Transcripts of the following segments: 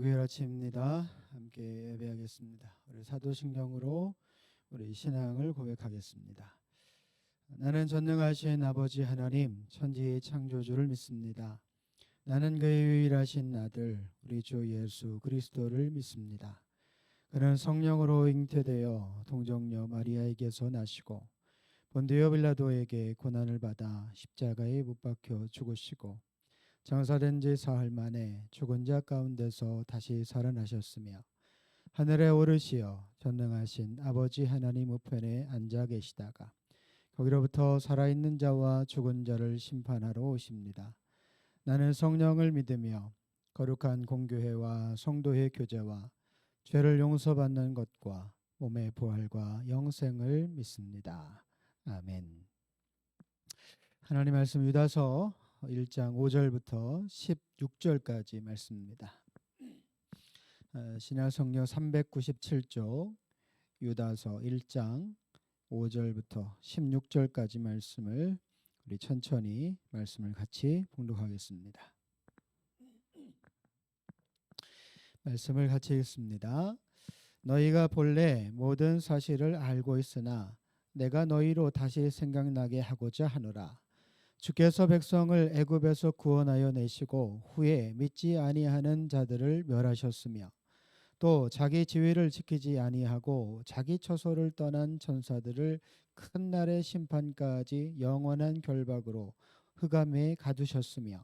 목요일 아침입니다. 함께 예배하겠습니다. 우리 사도신경으로 우리 신앙을 고백하겠습니다. 나는 전능하신 아버지 하나님 천지의 창조주를 믿습니다. 나는 그의 유일하신 아들 우리 주 예수 그리스도를 믿습니다. 그는 성령으로 잉태되어 동정녀 마리아에게서 나시고 본디오 빌라도에게 고난을 받아 십자가에 못 박혀 죽으시고 장사된 지 사흘 만에 죽은 자 가운데서 다시 살아나셨으며 하늘에 오르시어 전능하신 아버지 하나님 우편에 앉아 계시다가 거기로부터 살아있는 자와 죽은 자를 심판하러 오십니다. 나는 성령을 믿으며 거룩한 공교회와 성도의 교제와 죄를 용서받는 것과 몸의 부활과 영생을 믿습니다. 아멘. 하나님 말씀 유다서 1장 5절부터 16절까지 말씀입니다. 신약성경 397쪽 유다서 1장 5절부터 16절까지 말씀을 우리 천천히 말씀을 같이 봉독하겠습니다. 말씀을 같이 읽습니다. 너희가 본래 모든 사실을 알고 있으나 내가 너희로 다시 생각나게 하고자 하노라. 주께서 백성을 애굽에서 구원하여 내시고 후에 믿지 아니하는 자들을 멸하셨으며 또 자기 지위를 지키지 아니하고 자기 처소를 떠난 천사들을 큰 날의 심판까지 영원한 결박으로 흑암에 가두셨으며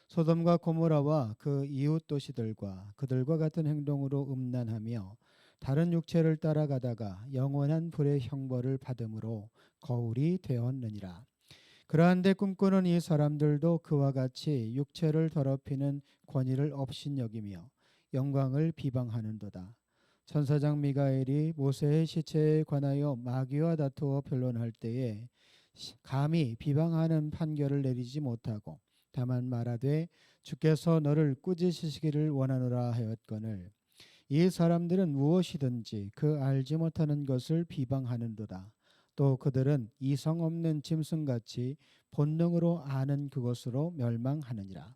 소돔과 고모라와 그 이웃 도시들과 그들과 같은 행동으로 음란하며 다른 육체를 따라가다가 영원한 불의 형벌을 받음으로 거울이 되었느니라. 그러한데 꿈꾸는 이 사람들도 그와 같이 육체를 더럽히는 권위를 업신여기며 영광을 비방하는도다. 천사장 미가엘이 모세의 시체에 관하여 마귀와 다투어 변론할 때에 감히 비방하는 판결을 내리지 못하고 다만 말하되 주께서 너를 꾸짖으시기를 원하노라 하였거늘 이 사람들은 무엇이든지 그 알지 못하는 것을 비방하는도다. 또 그들은 이성 없는 짐승같이 본능으로 아는 그것으로 멸망하느니라.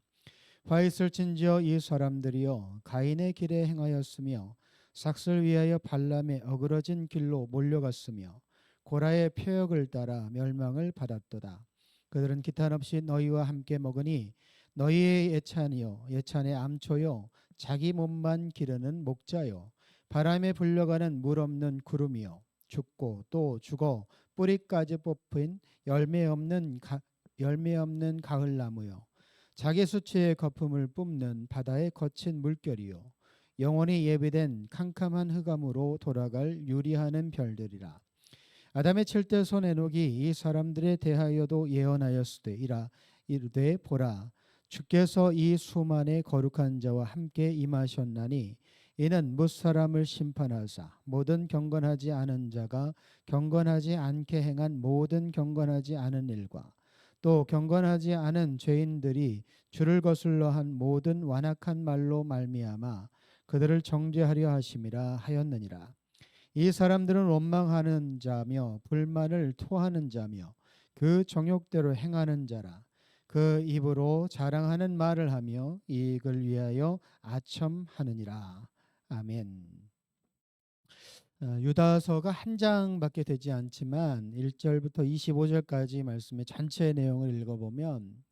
화 있을진저 이 사람들이여 가인의 길에 행하였으며 삭슬 위하여 발람의 어그러진 길로 몰려갔으며 고라의 표역을 따라 멸망을 받았도다. 그들은 기탄 없이 너희와 함께 먹으니 너희의 예찬이요 예찬의 암초요 자기 몸만 기르는 목자요 바람에 불려가는 물 없는 구름이요 죽고 또 죽어 뿌리까지 뽑힌 열매 없는 가을나무요 자기 수치의 거품을 뿜는 바다의 거친 물결이요 영원히 예비된 캄캄한 흑암으로 돌아갈 유리하는 별들이라. 아담의 칠대 손 에녹이 이 사람들에 대하여도 예언하였으되 이르되 보라 주께서 이 수만의 거룩한 자와 함께 임하셨나니 이는 무사람을 심판하사 모든 경건하지 않은 자가 경건하지 않게 행한 모든 경건하지 않은 일과 또 경건하지 않은 죄인들이 주를 거슬러 한 모든 완악한 말로 말미암아 그들을 정죄하려 하심이라 하였느니라. 이 사람들은 원망하는 자며 불만을 토하는 자며 그 정욕대로 행하는 자라. 그 입으로 자랑하는 말을 하며 이익을 위하여 아첨하느니라. 아멘. 유다서가 한 장밖에 되지 않지만 1절부터 25절까지 말씀의 전체 내용을 읽어보면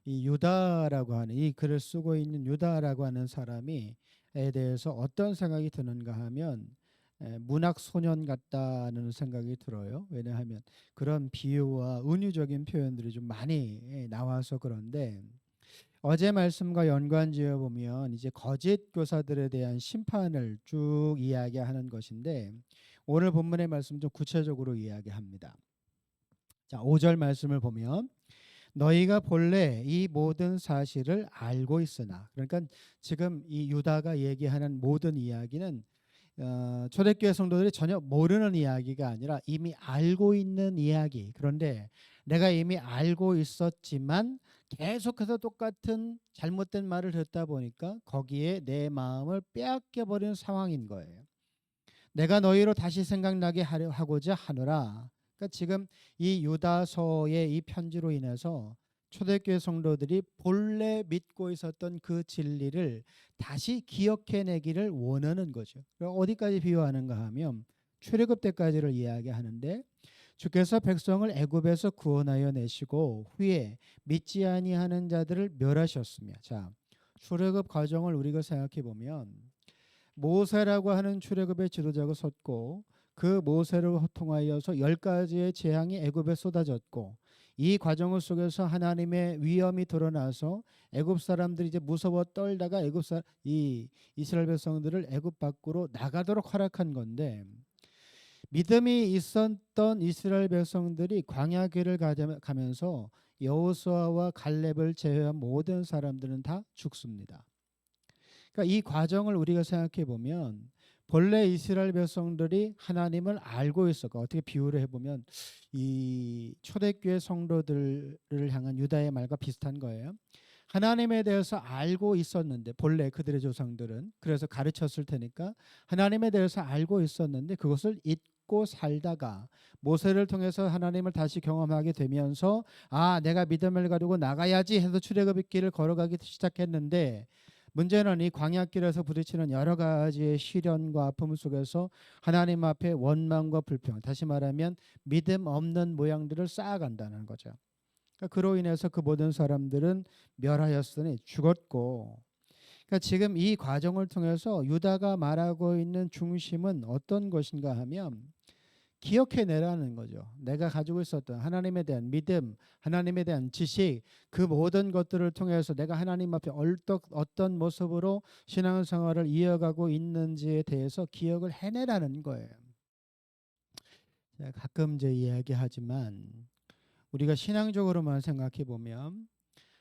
이 유다라고 하는 이 글을 쓰고 있는 유다라고 하는 사람이 에 대해서 어떤 생각이 드는가 하면 문학 소년 같다는 생각이 들어요. 왜냐하면 그런 비유와 은유적인 표현들이 좀 많이 나와서 그런데 어제 말씀과 연관지어 보면 이제 거짓 교사들에 대한 심판을 쭉 이야기하는 것인데 오늘 본문의 말씀 좀 구체적으로 이야기합니다. 자, 5절 말씀을 보면 너희가 본래 이 모든 사실을 알고 있으나 그러니까 지금 이 유다가 얘기하는 모든 이야기는 초대교회 성도들이 전혀 모르는 이야기가 아니라 이미 알고 있는 이야기. 그런데 내가 이미 알고 있었지만 계속해서 똑같은 잘못된 말을 듣다 보니까 거기에 내 마음을 빼앗겨 버리는 상황인 거예요. 내가 너희로 다시 생각나게 하고자 하노라. 그러니까 지금 이 유다서의 이 편지로 인해서 초대교회 성도들이 본래 믿고 있었던 그 진리를 다시 기억해내기를 원하는 거죠. 그럼 어디까지 비유하는가 하면 출애굽 때까지를 이야기하는데, 주께서 백성을 애굽에서 구원하여 내시고 후에 믿지 아니하는 자들을 멸하셨으며. 자, 출애굽 과정을 우리가 생각해 보면 모세라고 하는 출애굽의 지도자가 섰고, 그 모세를 통하여서 10가지의 재앙이 애굽에 쏟아졌고, 이 과정 속에서 하나님의 위엄이 드러나서 애굽 사람들이 이제 무서워 떨다가 이 이스라엘 백성들을 애굽 밖으로 나가도록 허락한 건데, 믿음이 있었던 이스라엘 백성들이 광야길을 가면서 여호수아와 갈렙을 제외한 모든 사람들은 다 죽습니다. 그러니까 이 과정을 우리가 생각해 보면 본래 이스라엘 백성들이 하나님을 알고 있었고, 어떻게 비유를 해보면 이 초대교회 성도들을 향한 유다의 말과 비슷한 거예요. 하나님에 대해서 알고 있었는데, 본래 그들의 조상들은 그래서 가르쳤을 테니까 하나님에 대해서 알고 있었는데 그것을 잊고 살다가 모세를 통해서 하나님을 다시 경험하게 되면서, 아, 내가 믿음을 가지고 나가야지 해서 출애굽의 길을 걸어가기 시작했는데, 문제는 이 광야길에서 부딪히는 여러 가지의 시련과 아픔 속에서 하나님 앞에 원망과 불평, 다시 말하면 믿음 없는 모양들을 쌓아간다는 거죠. 그러니까 그로 인해서 그 모든 사람들은 멸하였으니 죽었고, 그러니까 지금 이 과정을 통해서 유다가 말하고 있는 중심은 어떤 것인가 하면 기억해내라는 거죠. 내가 가지고 있었던 하나님에 대한 믿음, 하나님에 대한 지식, 그 모든 것들을 통해서 내가 하나님 앞에 어떤 모습으로 신앙생활을 이어가고 있는지에 대해서 기억을 해내라는 거예요. 제가 가끔 이제 이야기하지만 우리가 신앙적으로만 생각해 보면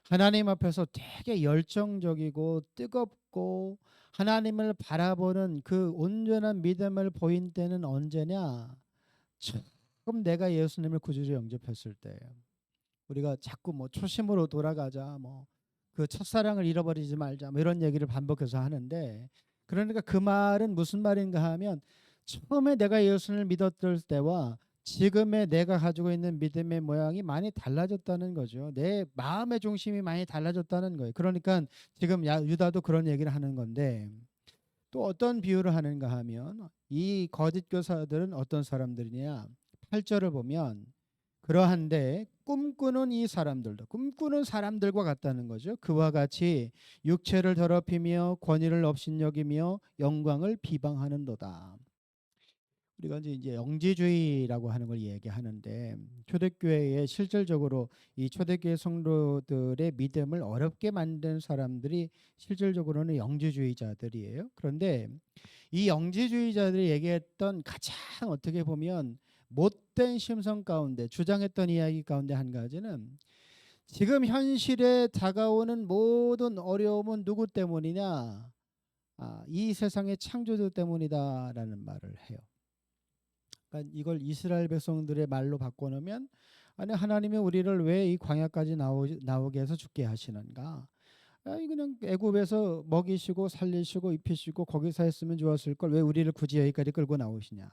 하나님 앞에서 되게 열정적이고 뜨겁고 하나님을 바라보는 그 온전한 믿음을 보인 때는 언제냐? 처음 내가 예수님을 구주로 영접했을 때예요. 우리가 자꾸 뭐 초심으로 돌아가자, 뭐 그 첫사랑을 잃어버리지 말자, 뭐 이런 얘기를 반복해서 하는데, 그러니까 그 말은 무슨 말인가 하면 처음에 내가 예수님을 믿었을 때와 지금의 내가 가지고 있는 믿음의 모양이 많이 달라졌다는 거죠. 내 마음의 중심이 많이 달라졌다는 거예요. 그러니까 지금 유다도 그런 얘기를 하는 건데, 또 어떤 비유를 하는가 하면 이 거짓 교사들은 어떤 사람들이냐, 8절을 보면 그러한데 꿈꾸는 이 사람들도 꿈꾸는 사람들과 같다는 거죠. 그와 같이 육체를 더럽히며 권위를 업신여기며 영광을 비방하는도다. 우리가 이제 영지주의라고 하는 걸 얘기하는데, 초대교회에 실질적으로 이 초대교회 성도들의 믿음을 어렵게 만든 사람들이 실질적으로는 영지주의자들이에요. 그런데 이 영지주의자들이 얘기했던 가장 어떻게 보면 못된 심성 가운데 주장했던 이야기 가운데 한 가지는, 지금 현실에 다가오는 모든 어려움은 누구 때문이냐? 이 세상의 창조주 때문이다라는 말을 해요. 그러니까 이걸 이스라엘 백성들의 말로 바꿔놓으면, 아니 하나님이 우리를 왜 이 광야까지 나오게 해서 죽게 하시는가? 그냥 애굽에서 먹이시고 살리시고 입히시고 거기서 했으면 좋았을 걸 왜 우리를 굳이 여기까지 끌고 나오시냐?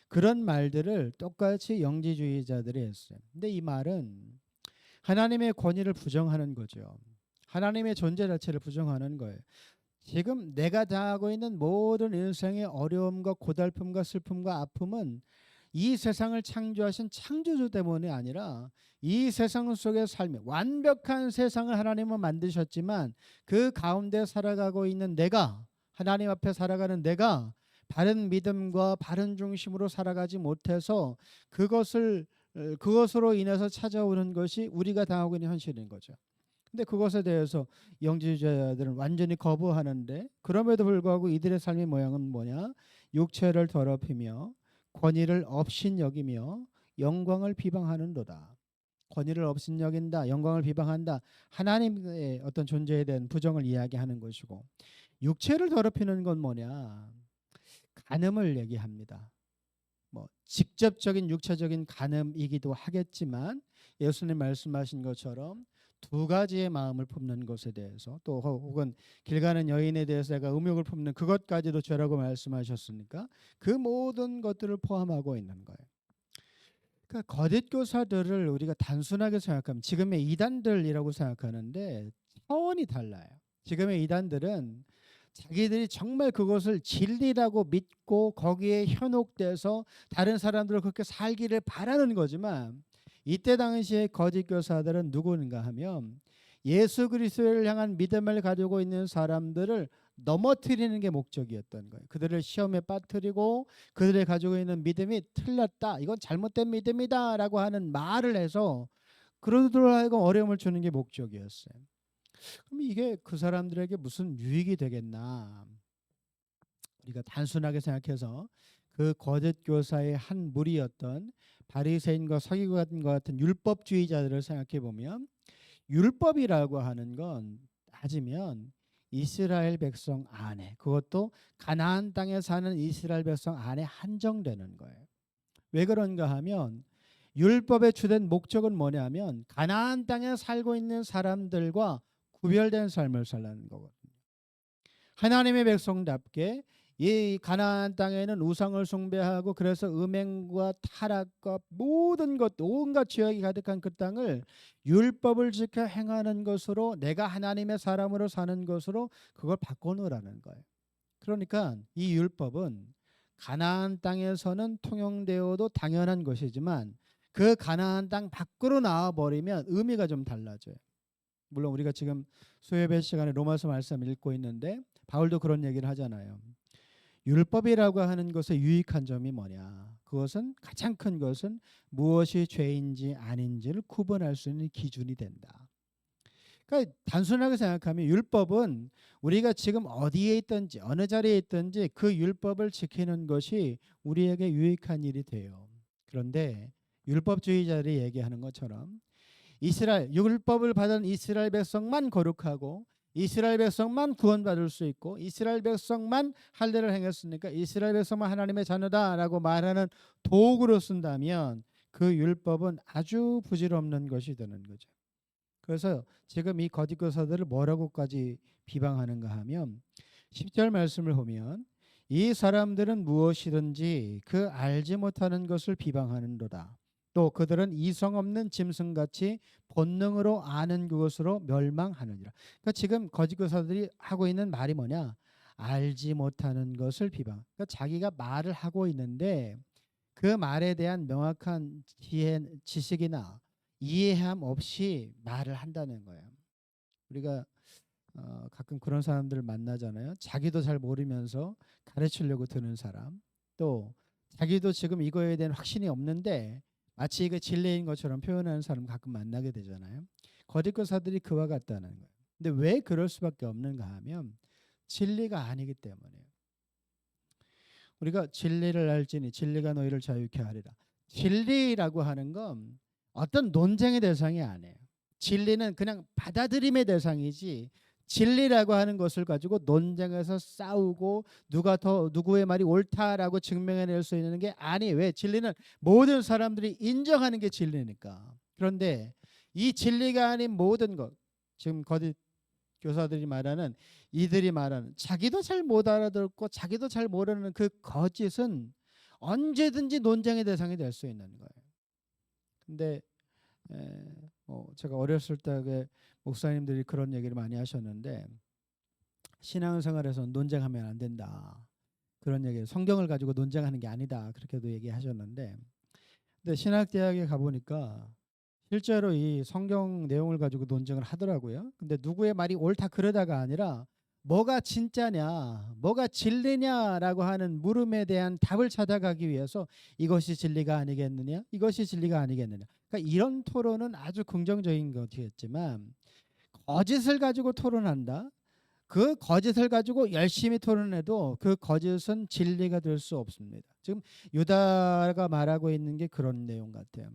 그런 말들을 똑같이 영지주의자들이 했어요. 근데 이 말은 하나님의 권위를 부정하는 거죠. 하나님의 존재 자체를 부정하는 거예요. 지금 내가 당하고 있는 모든 인생의 어려움과 고달픔과 슬픔과 아픔은 이 세상을 창조하신 창조주 때문이 아니라 이 세상 속의 삶이, 완벽한 세상을 하나님은 만드셨지만 그 가운데 살아가고 있는 내가, 하나님 앞에 살아가는 내가 바른 믿음과 바른 중심으로 살아가지 못해서 그것으로 인해서 찾아오는 것이 우리가 당하고 있는 현실인 거죠. 근데 그것에 대해서 영지주의자들은 완전히 거부하는데, 그럼에도 불구하고 이들의 삶의 모양은 뭐냐? 육체를 더럽히며 권위를 업신여기며 영광을 비방하는도다. 권위를 업신여긴다, 영광을 비방한다. 하나님의 어떤 존재에 대한 부정을 이야기하는 것이고, 육체를 더럽히는 건 뭐냐? 간음을 얘기합니다. 뭐 직접적인 육체적인 간음이기도 하겠지만, 예수님 말씀하신 것처럼 두 가지의 마음을 품는 것에 대해서, 또 혹은 길 가는 여인에 대해서 내가 음욕을 품는 그것까지도 죄라고 말씀하셨으니까 그 모든 것들을 포함하고 있는 거예요. 그러니까 거짓 교사들을 우리가 단순하게 생각하면 지금의 이단들이라고 생각하는데 차원이 달라요. 지금의 이단들은 자기들이 정말 그것을 진리라고 믿고 거기에 현혹돼서 다른 사람들을 그렇게 살기를 바라는 거지만, 이때 당시에 거짓 교사들은 누구인가 하면 예수 그리스도를 향한 믿음을 가지고 있는 사람들을 넘어뜨리는 게 목적이었던 거예요. 그들을 시험에 빠뜨리고 그들이 가지고 있는 믿음이 틀렸다, 이건 잘못된 믿음이다라고 하는 말을 해서 그들로 하여금 어려움을 주는 게 목적이었어요. 그럼 이게 그 사람들에게 무슨 유익이 되겠나? 우리가 단순하게 생각해서 그 거짓 교사의 한 무리였던 바리새인과 서기관 같은 율법주의자들을 생각해 보면, 율법이라고 하는 건 따지면 이스라엘 백성 안에, 그것도 가나안 땅에 사는 이스라엘 백성 안에 한정되는 거예요. 왜 그런가 하면 율법의 주된 목적은 뭐냐면 가나안 땅에 살고 있는 사람들과 구별된 삶을 살라는 거거든요. 하나님의 백성답게 이 가나안 땅에는 우상을 숭배하고 그래서 음행과 타락과 모든 것, 온갖 죄악이 가득한 그 땅을 율법을 지켜 행하는 것으로, 내가 하나님의 사람으로 사는 것으로 그걸 바꿔놓으라는 거예요. 그러니까 이 율법은 가나안 땅에서는 통용되어도 당연한 것이지만 그 가나안 땅 밖으로 나와버리면 의미가 좀 달라져요. 물론 우리가 지금 수요예배 시간에 로마서 말씀 읽고 있는데 바울도 그런 얘기를 하잖아요. 율법이라고 하는 것의 유익한 점이 뭐냐? 그것은, 가장 큰 것은 무엇이 죄인지 아닌지를 구분할 수 있는 기준이 된다. 그러니까 단순하게 생각하면 율법은 우리가 지금 어디에 있든지 어느 자리에 있든지 그 율법을 지키는 것이 우리에게 유익한 일이 돼요. 그런데 율법주의자들이 얘기하는 것처럼 이스라엘, 율법을 받은 이스라엘 백성만 거룩하고 이스라엘 백성만 구원받을 수 있고 이스라엘 백성만 할례를 행했으니까 이스라엘 백성만 하나님의 자녀다라고 말하는 도구로 쓴다면 그 율법은 아주 부질없는 것이 되는 거죠. 그래서 지금 이 거짓 교사들을 뭐라고까지 비방하는가 하면 10절 말씀을 보면 이 사람들은 무엇이든지 그 알지 못하는 것을 비방하는도다. 또 그들은 이성 없는 짐승같이 본능으로 아는 그것으로 멸망하느니라. 그러니까 지금 거짓 교사들이 하고 있는 말이 뭐냐? 알지 못하는 것을 비방. 그러니까 자기가 말을 하고 있는데 그 말에 대한 명확한 지식이나 이해함 없이 말을 한다는 거예요. 우리가 가끔 그런 사람들을 만나잖아요. 자기도 잘 모르면서 가르치려고 드는 사람, 또 자기도 지금 이거에 대한 확신이 없는데 마치 이게 진리인 것처럼 표현하는 사람 가끔 만나게 되잖아요. 거짓 교사들이 그와 같다는 거예요. 근데 왜 그럴 수밖에 없는가 하면 진리가 아니기 때문에요. 우리가 진리를 알지니 진리가 너희를 자유케 하리라. 진리라고 하는 건 어떤 논쟁의 대상이 아니에요. 진리는 그냥 받아들임의 대상이지, 진리라고 하는 것을 가지고 논쟁에서 싸우고 누가 더 누구의 말이 옳다라고 증명해낼 수 있는 게 아니에요. 왜? 진리는 모든 사람들이 인정하는 게 진리니까. 그런데 이 진리가 아닌 모든 것, 지금 거짓 교사들이 말하는, 이들이 말하는 자기도 잘 못 알아듣고 자기도 잘 모르는 그 거짓은 언제든지 논쟁의 대상이 될 수 있는 거예요. 근데 제가 어렸을 때 목사님들이 그런 얘기를 많이 하셨는데, 신앙생활에서 논쟁하면 안 된다, 그런 얘기, 성경을 가지고 논쟁하는 게 아니다, 그렇게도 얘기하셨는데, 근데 신학대학에 가보니까 실제로 이 성경 내용을 가지고 논쟁을 하더라고요. 근데 누구의 말이 옳다 그러다가 아니라 뭐가 진짜냐, 뭐가 진리냐라고 하는 물음에 대한 답을 찾아가기 위해서 이것이 진리가 아니겠느냐, 이것이 진리가 아니겠느냐. 그러니까 이런 토론은 아주 긍정적인 것이었지만, 거짓을 가지고 토론한다, 그 거짓을 가지고 열심히 토론해도 그 거짓은 진리가 될 수 없습니다. 지금 유다가 말하고 있는 게 그런 내용 같아요.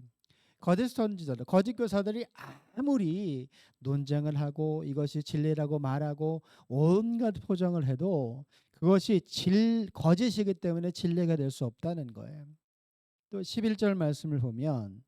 거짓 선지자들, 거짓 교사들이 아무리 논쟁을 하고 이것이 진리라고 말하고 온갖 포장을 해도 그것이 거짓이기 때문에 진리가 될 수 없다는 거예요. 또 11절 말씀을 보면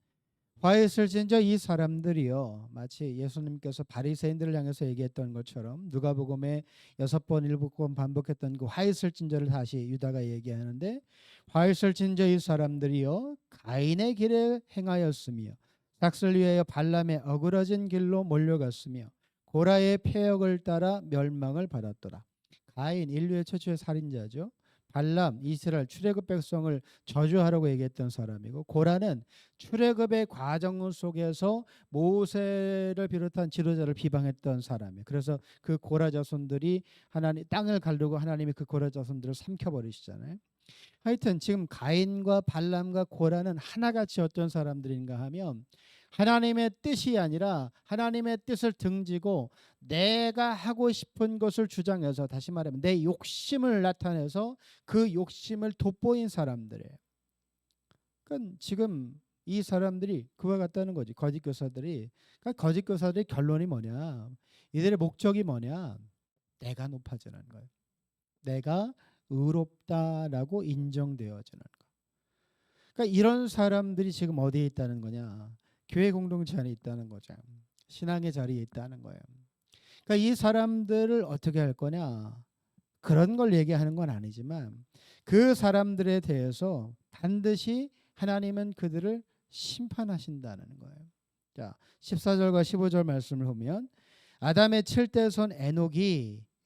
화 있을 진저 이 사람들이요, 마치 예수님께서 바리새인들을 향해서 얘기했던 것처럼 누가복음에 6번 7번 반복했던 그 화 있을 진저를 다시 유다가 얘기하는데, 화 있을 진저 이 사람들이요 가인의 길에 행하였으며 삭슬 위하여 발람의 어그러진 길로 몰려갔으며 고라의 폐역을 따라 멸망을 받았더라. 가인 인류의 최초의 살인자죠. 발람 이스라엘 출애굽 백성을 저주하라고 얘기했던 사람이고, 고라는 출애굽의 과정 속에서 모세를 비롯한 지도자를 비방했던 사람이에요. 그래서 그 고라 자손들이 하나님 땅을 가르고 하나님이 그 고라 자손들을 삼켜버리시잖아요. 하여튼 지금 가인과 발람과 고라는 하나같이 어떤 사람들인가 하면, 하나님의 뜻이 아니라 하나님의 뜻을 등지고 내가 하고 싶은 것을 주장해서, 다시 말하면 내 욕심을 나타내서 그 욕심을 돋보인 사람들이에요. 그러니까 지금 이 사람들이 그와 같다는 거지. 거짓 교사들이. 그러니까 거짓 교사들의 결론이 뭐냐, 이들의 목적이 뭐냐, 내가 높아지는 거예요. 내가 의롭다라고 인정되어지는 거. 그러니까 이런 사람들이 지금 어디에 있다는 거냐? 교회 공동체 안에 있다는 거죠. 신앙의 자리에 있다는 거예요. 그러니까 이 사람들을 어떻게 할 거냐? 그런 걸 얘기하는 건 아니지만 그 사람들에 대해서 반드시 하나님은 그들을 심판하신다는 거예요. 자, 14절과 15절 말씀을 보면, 아담의 7대손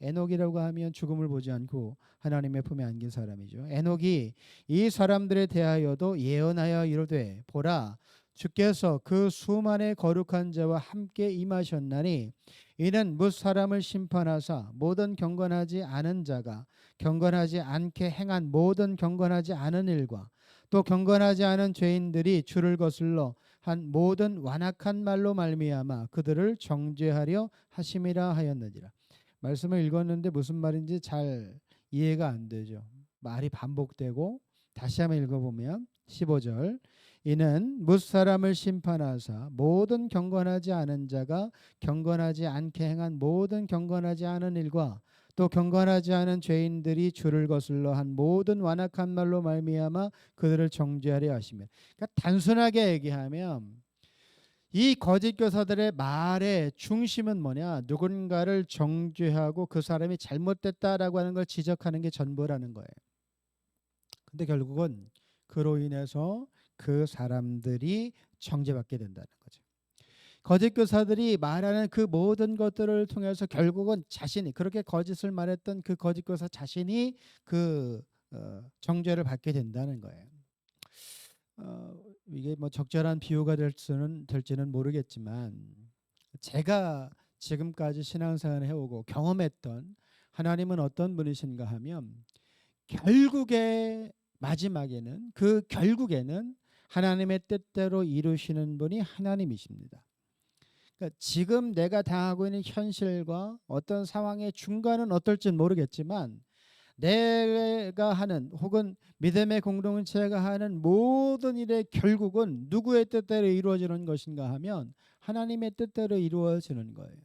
에녹이라고 하면 죽음을 보지 않고 하나님의 품에 안긴 사람이죠. 에녹이 이 사람들에 대하여도 예언하여 이르되, 보라, 주께서 그 수만의 거룩한 자와 함께 임하셨나니 이는 뭇 사람을 심판하사 모든 경건하지 않은 자가 경건하지 않게 행한 모든 경건하지 않은 일과 또 경건하지 않은 죄인들이 주를 거슬러 한 모든 완악한 말로 말미암아 그들을 정죄하려 하심이라 하였느니라. 말씀을 읽었는데 무슨 말인지 잘 이해가 안 되죠. 말이 반복되고, 다시 한번 읽어보면 15절, 이는 뭇 사람을 심판하사 모든 경건하지 않은 자가 경건하지 않게 행한 모든 경건하지 않은 일과 또 경건하지 않은 죄인들이 주를 거슬러 한 모든 완악한 말로 말미암아 그들을 정죄하려 하시며. 그러니까 단순하게 얘기하면 이 거짓 교사들의 말의 중심은 뭐냐? 누군가를 정죄하고 그 사람이 잘못됐다라고 하는 걸 지적하는 게 전부라는 거예요. 근데 결국은 그로 인해서 그 사람들이 정죄받게 된다는 거죠. 거짓 교사들이 말하는 그 모든 것들을 통해서 결국은 자신이, 그렇게 거짓을 말했던 그 거짓 교사 자신이 그 정죄를 받게 된다는 거예요. 이게 뭐 적절한 비유가 될지는 모르겠지만, 제가 지금까지 신앙생활을 해오고 경험했던 하나님은 어떤 분이신가 하면, 마지막에는 그 결국에는 하나님의 뜻대로 이루시는 분이 하나님이십니다. 그러니까 지금 내가 당하고 있는 현실과 어떤 상황의 중간은 어떨지는 모르겠지만, 내가 하는 혹은 믿음의 공동체가 하는 모든 일의 결국은 누구의 뜻대로 이루어지는 것인가 하면 하나님의 뜻대로 이루어지는 거예요.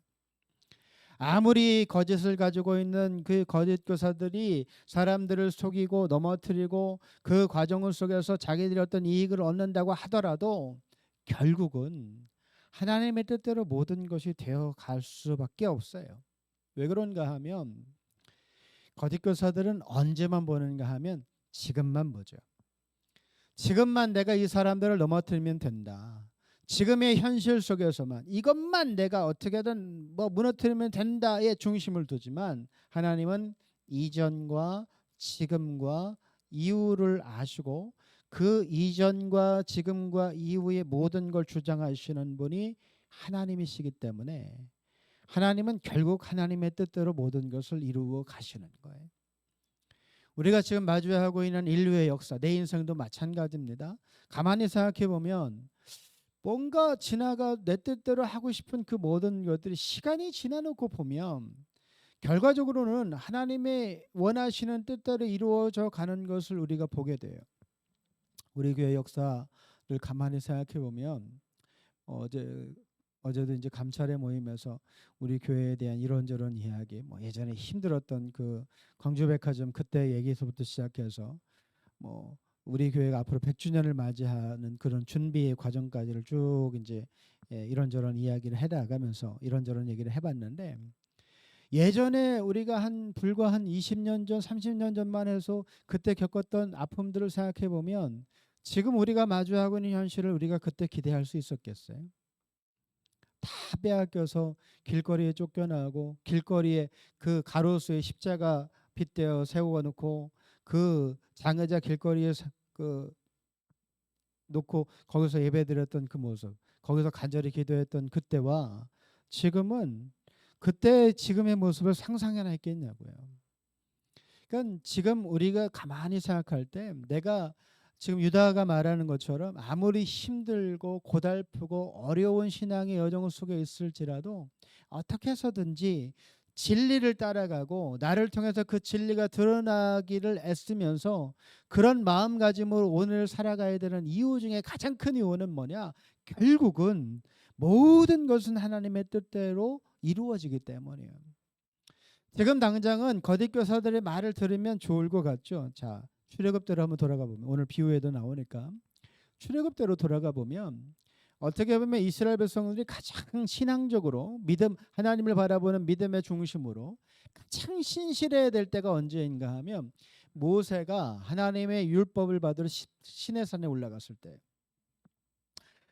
아무리 거짓을 가지고 있는 그 거짓 교사들이 사람들을 속이고 넘어뜨리고 그 과정 속에서 자기들이 어떤 이익을 얻는다고 하더라도 결국은 하나님의 뜻대로 모든 것이 되어 갈 수밖에 없어요. 왜 그런가 하면, 거짓 교사들은 언제만 보는가 하면 지금만 보죠. 지금만 내가 이 사람들을 넘어뜨리면 된다. 지금의 현실 속에서만 이것만 내가 어떻게든 뭐 무너뜨리면 된다에 중심을 두지만, 하나님은 이전과 지금과 이후를 아시고 그 이전과 지금과 이후의 모든 걸 주장하시는 분이 하나님이시기 때문에 하나님은 결국 하나님의 뜻대로 모든 것을 이루어 가시는 거예요. 우리가 지금 마주하고 있는 인류의 역사, 내 인생도 마찬가지입니다. 가만히 생각해 보면 뭔가 지나가 내 뜻대로 하고 싶은 그 모든 것들이 시간이 지나놓고 보면 결과적으로는 하나님의 원하시는 뜻대로 이루어져 가는 것을 우리가 보게 돼요. 우리 교회 역사를 가만히 생각해 보면, 어제도 이제 감찰의 모임에서 우리 교회에 대한 이런저런 이야기, 뭐 예전에 힘들었던 그 광주백화점 그때 얘기에서부터 시작해서 뭐 우리 교회가 앞으로 100주년을 맞이하는 그런 준비의 과정까지를 쭉 이제 이런저런 이야기를 해나가면서 이런저런 얘기를 해봤는데, 예전에 우리가 불과 한 20년 전, 30년 전만 해서 그때 겪었던 아픔들을 생각해 보면 지금 우리가 마주하고 있는 현실을 우리가 그때 기대할 수 있었겠어요? 다 빼앗겨서 길거리에 쫓겨나고, 길거리에 그 가로수에 십자가 빗대어 세워놓고, 그 장의자 길거리에 그 놓고 거기서 예배드렸던 그 모습, 거기서 간절히 기도했던 그때와 지금은, 그때 지금의 모습을 상상해나 했겠냐고요. 그러니까 지금 우리가 가만히 생각할 때, 내가 지금 유다가 말하는 것처럼 아무리 힘들고 고달프고 어려운 신앙의 여정 속에 있을지라도 어떻게 해서든지 진리를 따라가고 나를 통해서 그 진리가 드러나기를 애쓰면서 그런 마음가짐으로 오늘 살아가야 되는 이유 중에 가장 큰 이유는 뭐냐? 결국은 모든 것은 하나님의 뜻대로 이루어지기 때문이에요. 지금 당장은 거짓 교사들의 말을 들으면 좋을 것 같죠. 자, 출애굽대로 한번 돌아가 보면, 오늘 비유에도 나오니까 출애굽대로 돌아가 보면 어떻게 보면 이스라엘 백성들이 가장 신앙적으로 믿음, 하나님을 바라보는 믿음의 중심으로 가장 신실해야 될 때가 언제인가 하면, 모세가 하나님의 율법을 받으러 시내산에 올라갔을 때,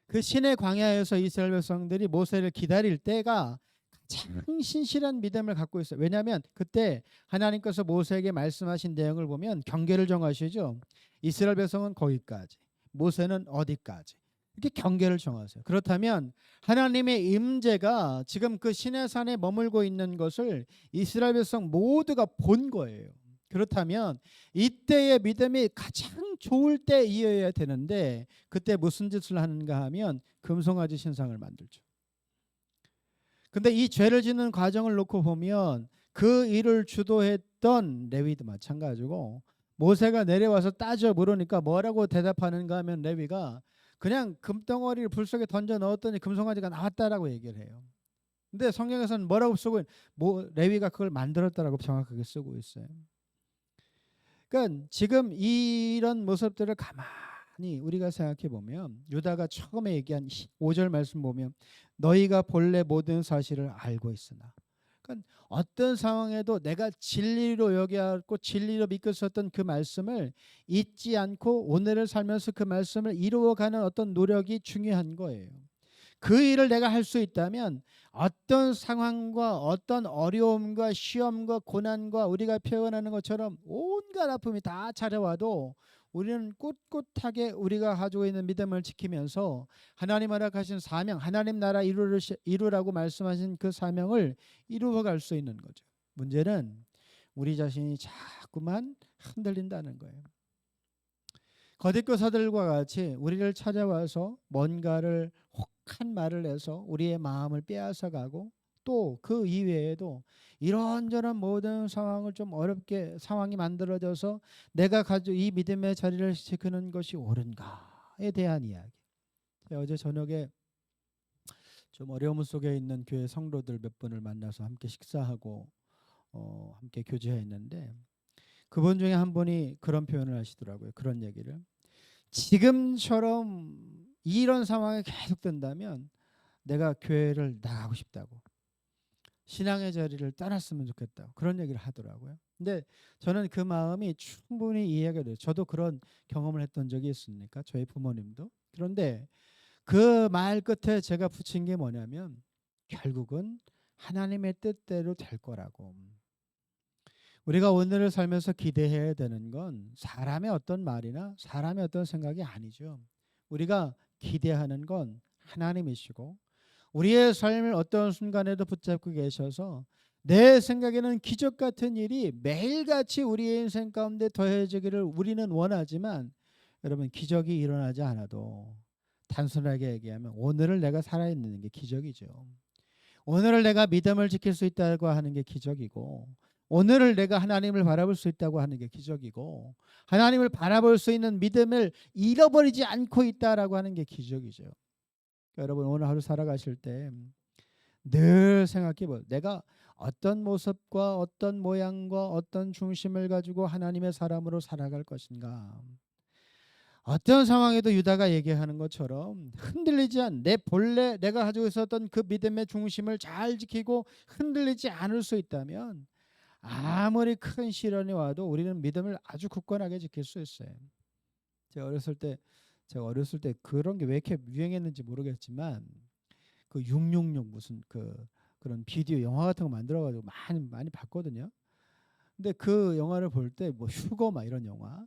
그 시내 광야에서 이스라엘 백성들이 모세를 기다릴 때가 가장 신실한 믿음을 갖고 있어요. 왜냐하면 그때 하나님께서 모세에게 말씀하신 내용을 보면 경계를 정하시죠. 이스라엘 백성은 거기까지, 모세는 어디까지, 이렇게 경계를 정하세요. 그렇다면 하나님의 임재가 지금 그 시내산에 머물고 있는 것을 이스라엘 백성 모두가 본 거예요. 그렇다면 이때의 믿음이 가장 좋을 때이어야 되는데, 그때 무슨 짓을 하는가 하면 금송아지 신상을 만들죠. 근데 이 죄를 짓는 과정을 놓고 보면 그 일을 주도했던 레위도 마찬가지고, 모세가 내려와서 따져 물으니까 뭐라고 대답하는가 하면, 레위가 그냥 금덩어리를 불 속에 던져 넣었더니 금송아지가 나왔다라고 얘기를 해요. 근데 성경에서는 뭐라고 쓰고, 레위가 그걸 만들었다라고 정확하게 쓰고 있어요. 그러니까 지금 이런 모습들을 가만히 우리가 생각해 보면, 유다가 처음에 얘기한 5절 말씀 보면 너희가 본래 모든 사실을 알고 있으나, 그러니까 어떤 상황에도 내가 진리로 여겨왔고 진리로 믿고 있었던 그 말씀을 잊지 않고 오늘을 살면서 그 말씀을 이루어가는 어떤 노력이 중요한 거예요. 그 일을 내가 할 수 있다면 어떤 상황과 어떤 어려움과 시험과 고난과 우리가 표현하는 것처럼 온갖 아픔이 다 찾아와도 우리는 꿋꿋하게 우리가 가지고 있는 믿음을 지키면서 하나님 허락하신 사명, 하나님 나라 이루라고 말씀하신 그 사명을 이루어갈 수 있는 거죠. 문제는 우리 자신이 자꾸만 흔들린다는 거예요. 거짓 교사들과 같이 우리를 찾아와서 뭔가를 혹한 말을 해서 우리의 마음을 빼앗아가고, 또 그 이외에도 이런저런 모든 상황을 좀 어렵게 상황이 만들어져서 내가 가지고 이 믿음의 자리를 지키는 것이 옳은가에 대한 이야기. 어제 저녁에 좀 어려움 속에 있는 교회 성도들 몇 분을 만나서 함께 식사하고 함께 교제했는데, 그분 중에 한 분이 그런 표현을 하시더라고요. 그런 얘기를, 지금처럼 이런 상황이 계속된다면 내가 교회를 나가고 싶다고, 신앙의 자리를 떠났으면 좋겠다고, 그런 얘기를 하더라고요. 근데 저는 그 마음이 충분히 이해가 돼요. 저도 그런 경험을 했던 적이 있으니까, 저희 부모님도. 그런데 그 말 끝에 제가 붙인 게 뭐냐면, 결국은 하나님의 뜻대로 될 거라고. 우리가 오늘을 살면서 기대해야 되는 건 사람의 어떤 말이나 사람의 어떤 생각이 아니죠. 우리가 기대하는 건 하나님이시고, 우리의 삶을 어떤 순간에도 붙잡고 계셔서 내 생각에는 기적 같은 일이 매일같이 우리의 인생 가운데 더해지기를 우리는 원하지만, 여러분, 기적이 일어나지 않아도 단순하게 얘기하면 오늘을 내가 살아있는 게 기적이죠. 오늘을 내가 믿음을 지킬 수 있다고 하는 게 기적이고, 오늘을 내가 하나님을 바라볼 수 있다고 하는 게 기적이고, 하나님을 바라볼 수 있는 믿음을 잃어버리지 않고 있다라고 하는 게 기적이죠. 그러니까 여러분, 오늘 하루 살아가실 때 늘 생각해 볼, 내가 어떤 모습과 어떤 모양과 어떤 중심을 가지고 하나님의 사람으로 살아갈 것인가. 어떤 상황에도 유다가 얘기하는 것처럼 흔들리지 않, 내 본래 내가 가지고 있었던 그 믿음의 중심을 잘 지키고 흔들리지 않을 수 있다면 아무리 큰 시련이 와도 우리는 믿음을 아주 굳건하게 지킬 수 있어요. 제가 어렸을 때 그런 게 왜 이렇게 유행했는지 모르겠지만 그 666 무슨 그런 비디오 영화 같은 거 만들어 가지고 많이 봤거든요. 근데 그 영화를 볼 때 뭐 휴거 막 이런 영화,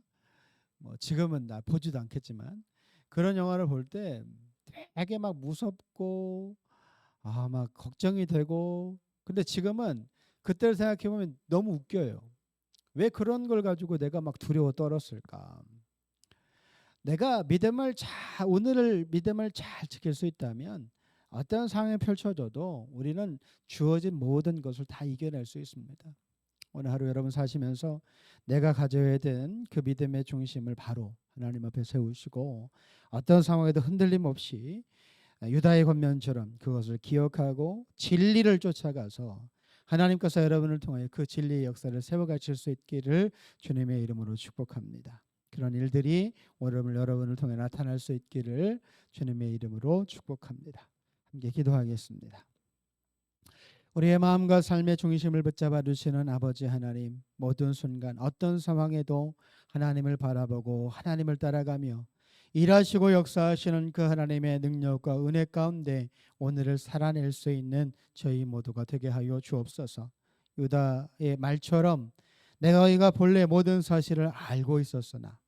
뭐 지금은 나 보지도 않겠지만 그런 영화를 볼 때 되게 막 무섭고 막 걱정이 되고, 근데 지금은 그때를 생각해 보면 너무 웃겨요. 왜 그런 걸 가지고 내가 막 두려워 떨었을까? 내가 오늘을 믿음을 잘 지킬 수 있다면 어떤 상황이 펼쳐져도 우리는 주어진 모든 것을 다 이겨낼 수 있습니다. 오늘 하루 여러분 사시면서 내가 가져야 되는 그 믿음의 중심을 바로 하나님 앞에 세우시고 어떤 상황에도 흔들림 없이 유다의 권면처럼 그것을 기억하고 진리를 쫓아가서 하나님께서 여러분을 통하여 그 진리의 역사를 세워가실 수 있기를 주님의 이름으로 축복합니다. 그런 일들이 오늘 여러분을 통해 나타날 수 있기를 주님의 이름으로 축복합니다. 함께 기도하겠습니다. 우리의 마음과 삶의 중심을 붙잡아 주시는 아버지 하나님, 모든 순간 어떤 상황에도 하나님을 바라보고 하나님을 따라가며 일하시고 역사하시는 그 하나님의 능력과 은혜 가운데 오늘을 살아낼 수 있는 저희 모두가 되게 하여 주옵소서. 유다의 말처럼 내가 본래 모든 사실을 알고 있었으나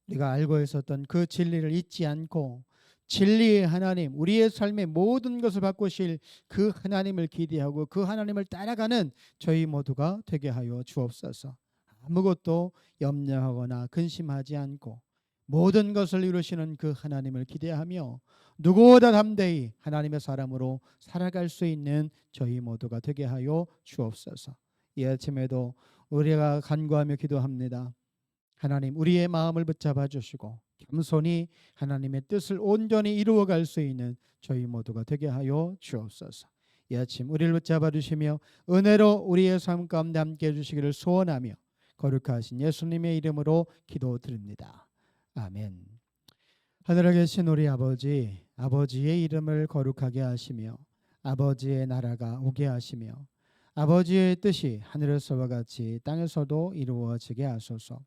우리가 알고 있었던 그 진리를 잊지 않고 진리의 하나님, 우리의 삶의 모든 것을 바꾸실 그 하나님을 기대하고 그 하나님을 따라가는 저희 모두가 되게 하여 주옵소서. 아무것도 염려하거나 근심하지 않고 모든 것을 이루시는 그 하나님을 기대하며 누구보다 담대히 하나님의 사람으로 살아갈 수 있는 저희 모두가 되게 하여 주옵소서. 이 아침에도 우리가 간구하며 기도합니다. 하나님, 우리의 마음을 붙잡아 주시고 겸손히 하나님의 뜻을 온전히 이루어갈 수 있는 저희 모두가 되게 하여 주옵소서. 이 아침 우리를 붙잡아 주시며 은혜로 우리의 삶 가운데 함께 해주시기를 소원하며 거룩하신 예수님의 이름으로 기도드립니다. 아멘. 하늘에 계신 우리 아버지, 아버지의 이름을 거룩하게 하시며 아버지의 나라가 오게 하시며 아버지의 뜻이 하늘에서와 같이 땅에서도 이루어지게 하소서.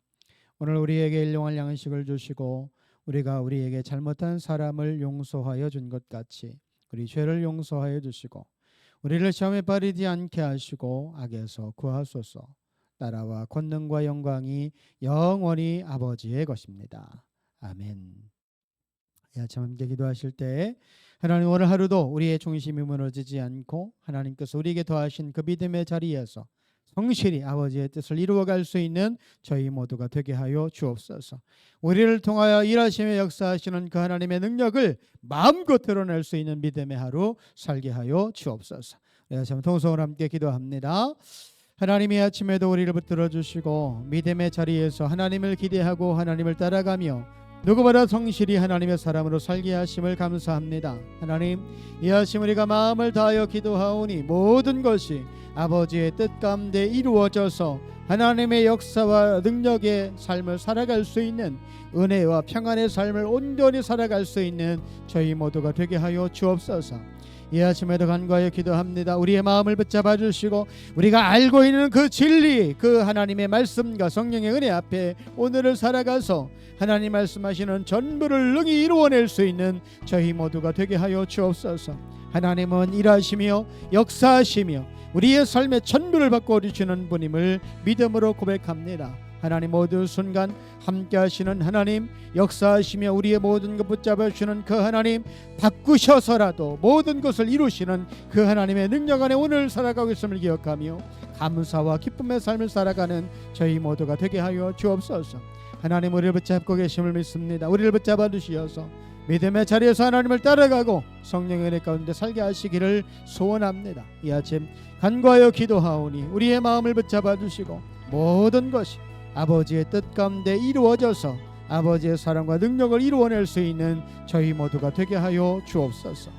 오늘 우리에게 일용할 양식을 주시고 우리가 우리에게 잘못한 사람을 용서하여 준 것 같이 우리 죄를 용서하여 주시고 우리를 시험에 빠지지 않게 하시고 악에서 구하소서. 나라와 권능과 영광이 영원히 아버지의 것입니다. 아멘. 아침 함께 기도하실 때 하나님, 오늘 하루도 우리의 중심이 무너지지 않고 하나님께서 우리에게 더하신 그 믿음의 자리에서 성실히 아버지의 뜻을 이루어갈 수 있는 저희 모두가 되게 하여 주옵소서. 우리를 통하여 일하시며 역사하시는 그 하나님의 능력을 마음껏 드러낼 수 있는 믿음의 하루 살게 하여 주옵소서. 우리가 참 통성으로 함께 기도합니다. 하나님이 아침에도 우리를 붙들어 주시고 믿음의 자리에서 하나님을 기대하고 하나님을 따라가며 누구보다 성실히 하나님의 사람으로 살게 하심을 감사합니다. 하나님, 이 아침 우리가 마음을 다하여 기도하오니 모든 것이 아버지의 뜻 가운데 이루어져서 하나님의 역사와 능력의 삶을 살아갈 수 있는 은혜와 평안의 삶을 온전히 살아갈 수 있는 저희 모두가 되게 하여 주옵소서. 이 아침에도 간구하여 기도합니다. 우리의 마음을 붙잡아 주시고 우리가 알고 있는 그 진리, 그 하나님의 말씀과 성령의 은혜 앞에 오늘을 살아가서 하나님 말씀하시는 전부를 능히 이루어낼 수 있는 저희 모두가 되게 하여 주옵소서. 하나님은 일하시며 역사하시며 우리의 삶의 전부를 바꿔주시는 분임을 믿음으로 고백합니다. 하나님, 모든 순간 함께 하시는 하나님, 역사하시며 우리의 모든 것 붙잡아 주시는 그 하나님, 바꾸셔서라도 모든 것을 이루시는 그 하나님의 능력 안에 오늘 살아가고 있음을 기억하며 감사와 기쁨의 삶을 살아가는 저희 모두가 되게 하여 주옵소서. 하나님, 우리를 붙잡고 계심을 믿습니다. 우리를 붙잡아 주시어서 믿음의 자리에서 하나님을 따라가고 성령의 은혜 가운데 살게 하시기를 소원합니다. 이 아침 간구하여 기도하오니 우리의 마음을 붙잡아 주시고 모든 것이 아버지의 뜻 가운데 이루어져서 아버지의 사랑과 능력을 이루어낼 수 있는 저희 모두가 되게 하여 주옵소서.